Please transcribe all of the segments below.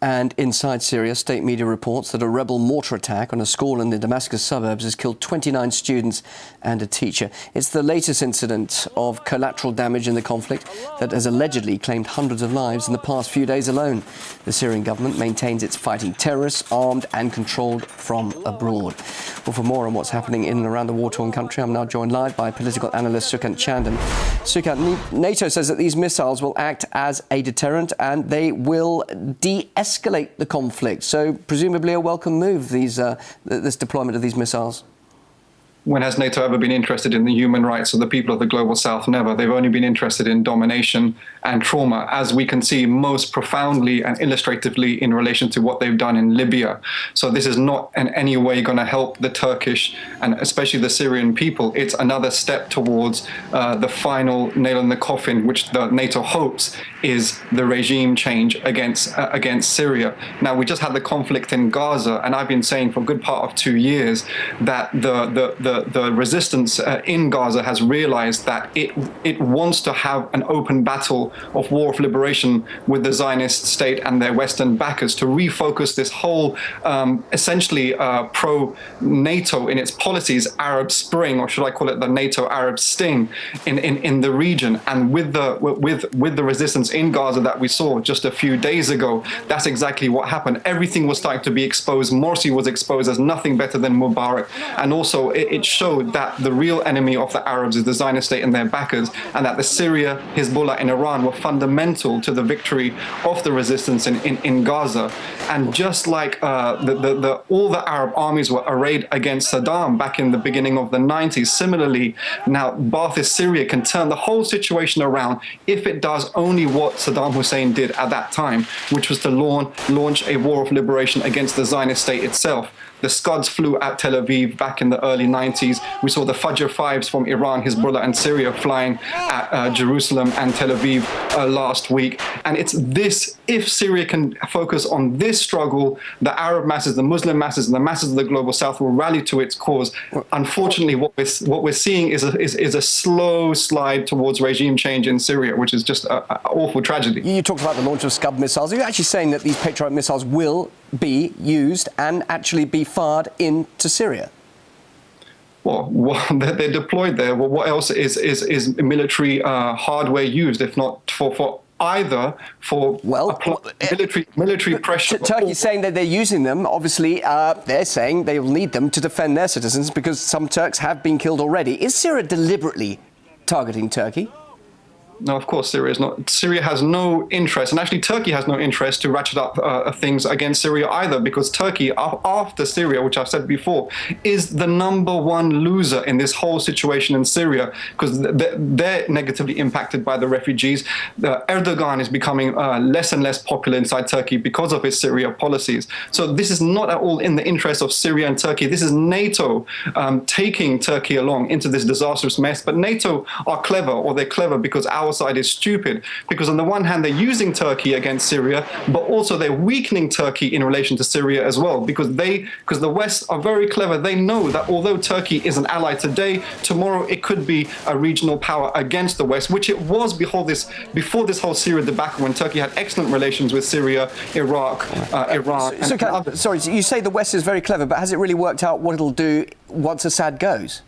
And inside Syria, state media reports that a rebel mortar attack on a school in the Damascus suburbs has killed 29 students and a teacher. It's the latest incident of collateral damage in the conflict that has allegedly claimed hundreds of lives in the past few days alone. The Syrian government maintains it's fighting terrorists, armed and controlled from abroad. Well, for more on what's happening in and around the war-torn country, I'm now joined live by political analyst Sukant Chandan. Sukant, NATO says that these missiles will act as a deterrent and they will de-escalate the conflict. So presumably a welcome move, this deployment of these missiles. When has NATO ever been interested in the human rights of the people of the global south? Never. They've only been interested in domination and trauma, as we can see most profoundly and illustratively in relation to what they've done in Libya. So this is not in any way going to help the Turkish and especially the Syrian people. It's another step towards the final nail in the coffin, which the NATO hopes is the regime change against Syria. Now, we just had the conflict in Gaza, and I've been saying for a good part of 2 years that the resistance in Gaza has realized that it wants to have an open battle of war of liberation with the Zionist state and their Western backers to refocus this whole essentially pro-NATO in its policies Arab Spring, or should I call it the NATO Arab Sting in the region. And with the resistance in Gaza that we saw just a few days ago, that's exactly what happened. Everything was starting to be exposed. Morsi was exposed as nothing better than Mubarak, and also it showed that the real enemy of the Arabs is the Zionist state and their backers, and that the Syria, Hezbollah, and Iran were fundamental to the victory of the resistance in Gaza. And just like all the Arab armies were arrayed against Saddam back in the beginning of the 90s, similarly, now Ba'athist Syria can turn the whole situation around if it does only what Saddam Hussein did at that time, which was to launch a war of liberation against the Zionist state itself. The Scuds flew at Tel Aviv back in the early 90s. We saw the Fajr 5s from Iran, Hezbollah, and Syria flying at Jerusalem and Tel Aviv last week. And it's this, if Syria can focus on this struggle, the Arab masses, the Muslim masses, and the masses of the global south will rally to its cause. Unfortunately, what we're seeing is a slow slide towards regime change in Syria, which is just an awful tragedy. You talked about the launch of Scud missiles. Are you actually saying that these Patriot missiles will be used and actually be fired into Syria? Well, they're deployed there. Well, what else is military hardware used, if not for either for military pressure? Turkey's saying that they're using them. Obviously, they're saying they will need them to defend their citizens because some Turks have been killed already. Is Syria deliberately targeting Turkey? No, of course, Syria is not. Syria has no interest, and actually Turkey has no interest to ratchet up things against Syria either, because Turkey, after Syria, which I've said before, is the #1 loser in this whole situation in Syria, because they're negatively impacted by the refugees. Erdogan is becoming less and less popular inside Turkey because of his Syria policies. So this is not at all in the interest of Syria and Turkey. This is NATO taking Turkey along into this disastrous mess. But NATO are clever, or they're clever because our side is stupid, because on the one hand they're using Turkey against Syria, but also they're weakening Turkey in relation to Syria as well, because the West are very clever. They know that although Turkey is an ally today, tomorrow it could be a regional power against the West, which it was before this whole Syria debacle, when Turkey had excellent relations with Syria, Iraq, Iran. Sorry, you say the West is very clever, but has it really worked out what it'll do once Assad goes?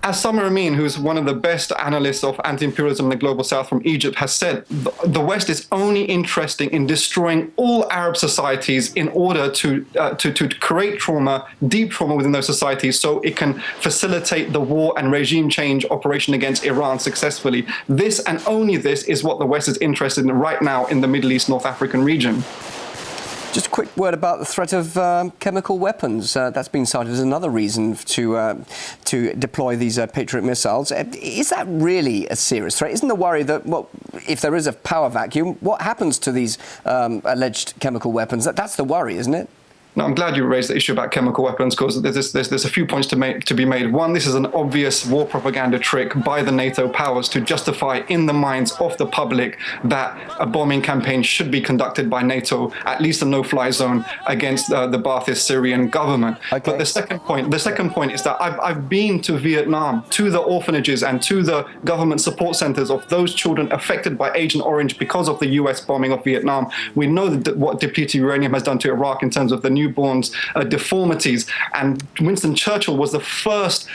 As Samar Amin, who's one of the best analysts of anti-imperialism in the global south from Egypt, has said, the West is only interested in destroying all Arab societies in order to create trauma, deep trauma within those societies, so it can facilitate the war and regime change operation against Iran successfully. This and only this is what the West is interested in right now in the Middle East, North African region. Just a quick word about the threat of chemical weapons. That's been cited as another reason to deploy these Patriot missiles. Is that really a serious threat? Isn't the worry that, well, if there is a power vacuum, what happens to these alleged chemical weapons? That's the worry, isn't it? No, I'm glad you raised the issue about chemical weapons, because there's a few points to be made. One, this is an obvious war propaganda trick by the NATO powers to justify in the minds of the public that a bombing campaign should be conducted by NATO, at least a no-fly zone, against the Ba'athist Syrian government. Okay. But the second point is that I've been to Vietnam, to the orphanages and to the government support centers of those children affected by Agent Orange because of the US bombing of Vietnam. We know what depleted uranium has done to Iraq in terms of the newborns' deformities. And Winston Churchill was the first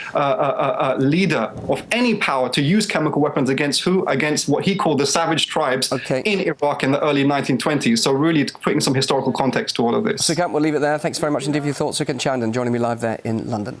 leader of any power to use chemical weapons against who? Against what he called the savage tribes in Iraq in the early 1920s. So really putting some historical context to all of this. Sukant, we'll leave it there. Thanks very much indeed for your thoughts. Sukant Chandan joining me live there in London.